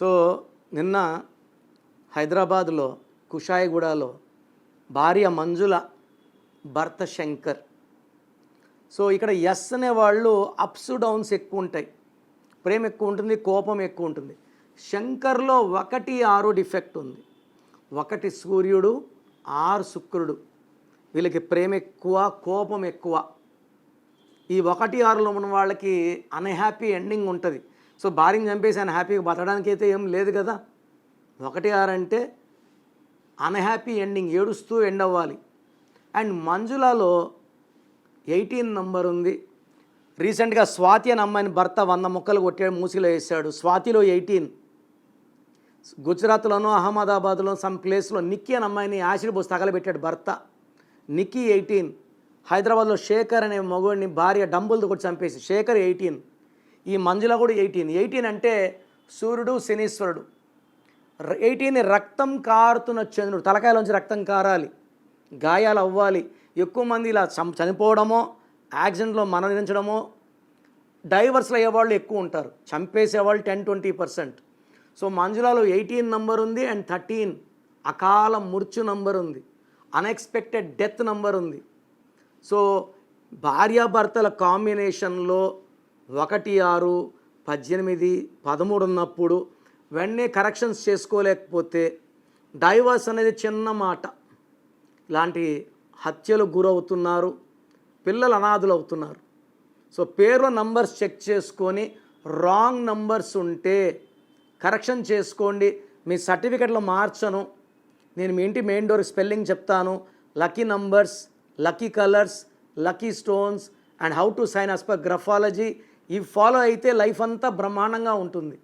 So నిన్న హైదరాబాద్లో కుషాయిగూడలో భార్య మంజుల భర్త శంకర్. సో ఇక్కడ ఎస్ అనే వాళ్ళు అప్స్ డౌన్స్ ఎక్కువ ఉంటాయి, ప్రేమ ఎక్కువ ఉంటుంది, కోపం ఎక్కువ ఉంటుంది. శంకర్లో 1-6 డిఫెక్ట్ ఉంది. 1 సూర్యుడు, 6 శుక్రుడు. వీళ్ళకి ప్రేమ ఎక్కువ, కోపం ఎక్కువ. ఈ 1-6లో ఉన్న వాళ్ళకి అన్హ్యాపీ ఎండింగ్ ఉంటుంది. సో భార్యని చంపేసి ఆయన హ్యాపీగా బతకడానికి అయితే ఏం లేదు కదా. 1-6 అంటే అన్హ్యాపీ ఎండింగ్, ఏడుస్తూ ఎండ్ అవ్వాలి. అండ్ మంజులలో 18 నంబర్ ఉంది. రీసెంట్గా స్వాతి అని అమ్మాయిని భర్త 100 ముక్కలు కొట్టాడు, మూసిలో వేసాడు. స్వాతిలో 18. గుజరాత్లోనో అహ్మదాబాద్లో సమ్ ప్లేస్లో నిక్కీ అని అమ్మాయిని యాసిడ్ పోసి తగలబెట్టాడు భర్త. నిక్కీ 18. హైదరాబాద్లో శేఖర్ అనే మగవాడిని భార్య డంబుల్తో కొట్టి చంపేసి శేఖర్ 18. ఈ మంజుల కూడా 18. 18 అంటే సూర్యుడు శనీశ్వరుడు. 18 రక్తం కారుతున్న చంద్రుడు. తలకాయలోంచి రక్తం కారాలి, గాయాలు అవ్వాలి. ఎక్కువ మంది ఇలా చనిపోవడమో, యాక్సిడెంట్లో మరణించడమో, డైవర్స్లు అయ్యేవాళ్ళు ఎక్కువ ఉంటారు. చంపేసేవాళ్ళు 10-20%. సో మంజులలో 18 నంబర్ ఉంది అండ్ 13 అకాల మృత్యు నంబర్ ఉంది, అన్ఎక్స్పెక్టెడ్ డెత్ నంబర్ ఉంది. సో భార్యాభర్తల కాంబినేషన్లో 1-6, 18, 13 ఉన్నప్పుడు వెంటనే కరెక్షన్స్ చేసుకోలేకపోతే డైవర్స్ అనేది చిన్న మాట. ఇలాంటి హత్యలు గురవుతున్నారు, పిల్లలు అనాథులు అవుతున్నారు. సో పేరు నంబర్స్ చెక్ చేసుకొని రాంగ్ నంబర్స్ ఉంటే కరెక్షన్ చేసుకోండి. మీ సర్టిఫికెట్లో మార్చను, నేను మీ ఇంటి మెయిన్ డోర్ స్పెల్లింగ్ చెప్తాను. Lucky numbers, lucky colours, lucky stones and how to sign as per graphology. ఇవి ఫాలో అయితే లైఫ్ అంతా బ్రహ్మాండంగా ఉంటుంది.